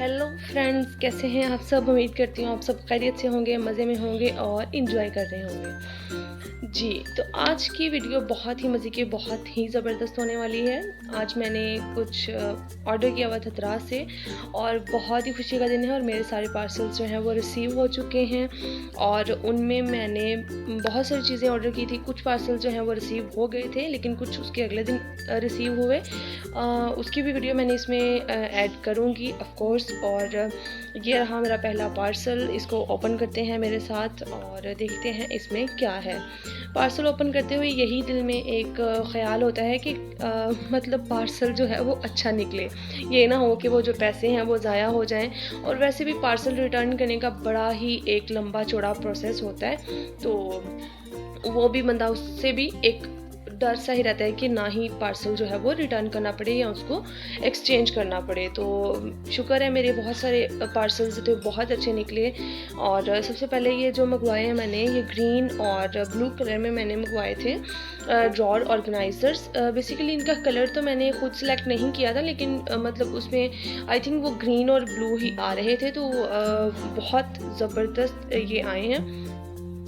Hello friends, कैसे हैं आप सब। उम्मीद करती हूँ आप सब खैरियत से होंगे, मज़े में होंगे और इन्जॉय कर रहे होंगे जी। तो आज की वीडियो बहुत ही मज़े की, बहुत ही ज़बरदस्त होने वाली है। आज मैंने कुछ ऑर्डर किया हुआ था दराज से और बहुत ही खुशी का दिन है और मेरे सारे पार्सल्स जो हैं वो रिसीव हो चुके हैं और उनमें मैंने बहुत सारी चीज़ें ऑर्डर की थी। कुछ पार्सल जो हैं वो रिसीव हो गए थे लेकिन कुछ उसके अगले दिन रिसीव हुए। उसकी भी वीडियो मैंने इसमें ऐड करूँगी ऑफ कोर्स। और ये रहा मेरा पहला पार्सल। इसको ओपन करते हैं मेरे साथ और देखते हैं इसमें क्या है। पार्सल ओपन करते हुए यही दिल में एक ख़्याल होता है कि मतलब पार्सल जो है वो अच्छा निकले, ये ना हो कि वो जो पैसे हैं वो ज़ाया हो जाएं। और वैसे भी पार्सल रिटर्न करने का बड़ा ही एक लंबा चौड़ा प्रोसेस होता है, तो वो भी बंदा उससे भी एक डर सा ही रहता है कि ना ही पार्सल जो है वो रिटर्न करना पड़े या उसको एक्सचेंज करना पड़े। तो शुक्र है मेरे बहुत सारे पार्सल्स थे बहुत अच्छे निकले। और सबसे पहले ये जो मंगवाए हैं मैंने, ये ग्रीन और ब्लू कलर में मैंने मंगवाए थे ड्रॉअर ऑर्गेनाइजर्स। बेसिकली इनका कलर तो मैंने खुद सेलेक्ट नहीं किया था, लेकिन मतलब उसमें आई थिंक वो ग्रीन और ब्लू ही आ रहे थे, तो बहुत ज़बरदस्त ये आए हैं।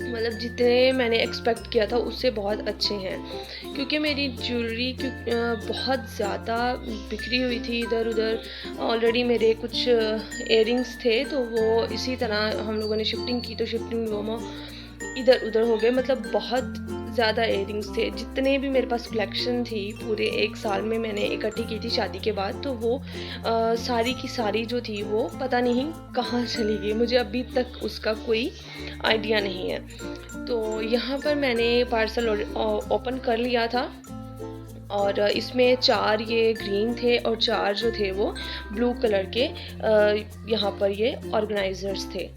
मतलब जितने मैंने एक्सपेक्ट किया था उससे बहुत अच्छे हैं, क्योंकि मेरी ज्वेलरी बहुत ज़्यादा बिखरी हुई थी इधर उधर। ऑलरेडी मेरे कुछ इयररिंग्स थे तो वो इसी तरह हम लोगों ने शिफ्टिंग की, तो शिफ्टिंग वो इधर उधर हो गए। मतलब बहुत ज़्यादा इयररिंग्स थे। जितने भी मेरे पास कलेक्शन थी पूरे एक साल में मैंने इकट्ठी की थी शादी के बाद, तो वो सारी की सारी जो थी वो पता नहीं कहाँ चली गई। मुझे अभी तक उसका कोई आइडिया नहीं है। तो यहाँ पर मैंने पार्सल ओपन कर लिया था और इसमें 4 ये ग्रीन थे और 4 जो थे वो ब्लू कलर के यहाँ पर ये ऑर्गेनाइजर्स थे।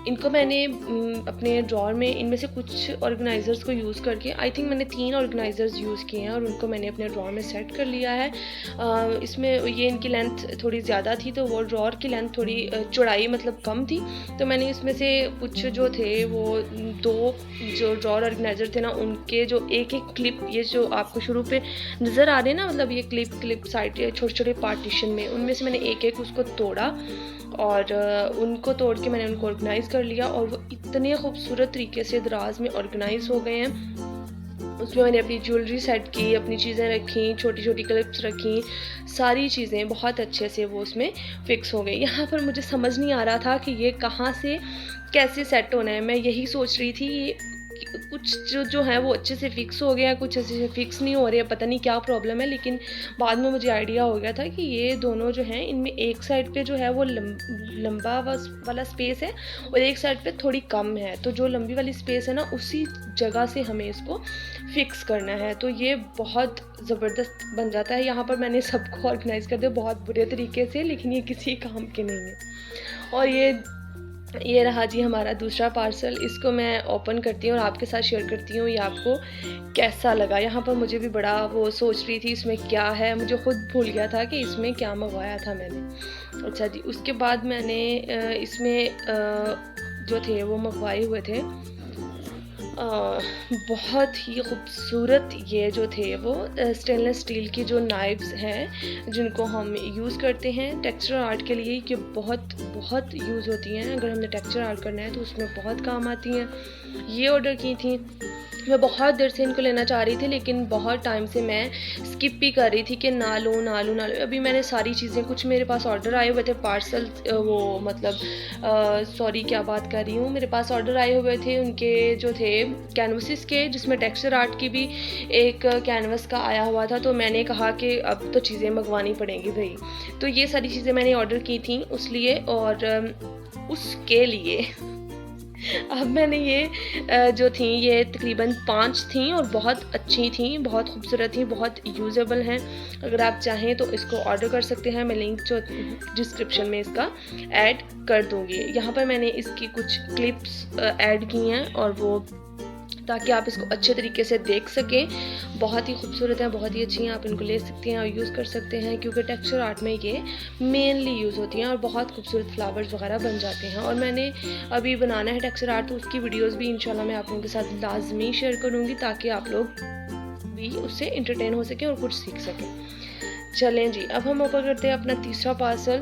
इनको मैंने अपने ड्रॉअर में इनमें से कुछ ऑर्गेनाइजर्स को यूज़ करके, आई थिंक मैंने 3 ऑर्गेनाइजर्स यूज़ किए हैं और उनको मैंने अपने ड्रॉअर में सेट कर लिया है। इसमें ये इनकी लेंथ थोड़ी ज़्यादा थी, तो वो ड्रॉअर की लेंथ थोड़ी चौड़ाई मतलब कम थी, तो मैंने इसमें से कुछ जो थे वो 2 जो ड्रॉअर ऑर्गेनाइजर थे ना, उनके जो एक एक क्लिप, ये जो आपको शुरू पे नज़र आ रहे हैं ना, मतलब ये क्लिप साइड छोटे छोटे पार्टीशन में, उनमें से मैंने एक एक उसको तोड़ा और उनको तोड़ के मैंने उनको ऑर्गेनाइज़ कर लिया और वो इतने खूबसूरत तरीके से दराज में ऑर्गेनाइज़ हो गए हैं। उसमें मैंने अपनी ज्वेलरी सेट की, अपनी चीज़ें रखी, छोटी छोटी क्लिप्स रखी, सारी चीज़ें बहुत अच्छे से वो उसमें फ़िक्स हो गई। यहाँ पर मुझे समझ नहीं आ रहा था कि ये कहाँ से कैसे सेट होना है। मैं यही सोच रही थी कुछ जो है वो अच्छे से फ़िक्स हो गया, कुछ अच्छे से फ़िक्स नहीं हो रहे हैं, पता नहीं क्या प्रॉब्लम है। लेकिन बाद में मुझे आइडिया हो गया था कि ये दोनों जो हैं इनमें एक साइड पे जो है वो लंबा वाला स्पेस है और एक साइड पे थोड़ी कम है, तो जो लंबी वाली स्पेस है ना उसी जगह से हमें इसको फ़िक्स करना है, तो ये बहुत ज़बरदस्त बन जाता है। यहाँ पर मैंने सबको ऑर्गेनाइज़ कर दिया बहुत बुरे तरीके से, लेकिन ये किसी काम के नहीं है। और ये रहा जी हमारा दूसरा पार्सल। इसको मैं ओपन करती हूँ और आपके साथ शेयर करती हूँ ये आपको कैसा लगा। यहाँ पर मुझे भी बड़ा वो सोच रही थी इसमें क्या है, मुझे खुद भूल गया था कि इसमें क्या मंगवाया था मैंने। अच्छा जी, उसके बाद मैंने इसमें जो थे वो मंगवाए हुए थे बहुत ही खूबसूरत, ये जो थे वो स्टेनलेस स्टील की जो नाइफ्स हैं जिनको हम यूज़ करते हैं टेक्सचर आर्ट के लिए, कि बहुत बहुत यूज़ होती हैं। अगर हमने टेक्सचर आर्ट करना है तो उसमें बहुत काम आती हैं। ये ऑर्डर की थी। मैं बहुत देर से इनको लेना चाह रही थी, लेकिन बहुत टाइम से मैं स्किप भी कर रही थी कि ना लूँ ना लूँ ना लूँ। अभी मैंने सारी चीज़ें, कुछ मेरे पास ऑर्डर आए हुए थे पार्सल, वो मतलब सॉरी क्या बात कर रही हूँ, मेरे पास ऑर्डर आए हुए थे उनके जो थे कैनवसिस के, जिसमें टेक्सचर आर्ट की भी एक कैनवस का आया हुआ था। तो मैंने कहा कि अब तो चीज़ें मंगवानी पड़ेंगी भाई, तो ये सारी चीज़ें मैंने ऑर्डर की थी उस लिए और उसके लिए अब मैंने ये जो थी ये तकरीबन 5 थी और बहुत अच्छी थी, बहुत खूबसूरत थी, बहुत यूज़ेबल हैं। अगर आप चाहें तो इसको ऑर्डर कर सकते हैं, मैं लिंक जो डिस्क्रिप्शन में इसका ऐड कर दूँगी। यहाँ पर मैंने इसकी कुछ क्लिप्स ऐड की हैं और वो ताकि आप इसको अच्छे तरीके से देख सकें। बहुत ही खूबसूरत हैं, बहुत ही अच्छी हैं, आप इनको ले सकते हैं और यूज़ कर सकते हैं, क्योंकि टेक्सचर आर्ट में ये मेनली यूज़ होती हैं और बहुत खूबसूरत फ्लावर्स वगैरह बन जाते हैं। और मैंने अभी बनाना है टेक्सचर आर्ट, तो उसकी वीडियोज़ भी इंशाल्लाह मैं आप लोगों के साथ लाजमी शेयर करूँगी, ताकि आप लोग भी उससे इंटरटेन हो सकें और कुछ सीख सकें। चलें जी, अब हम ओपन करते हैं अपना तीसरा पार्सल।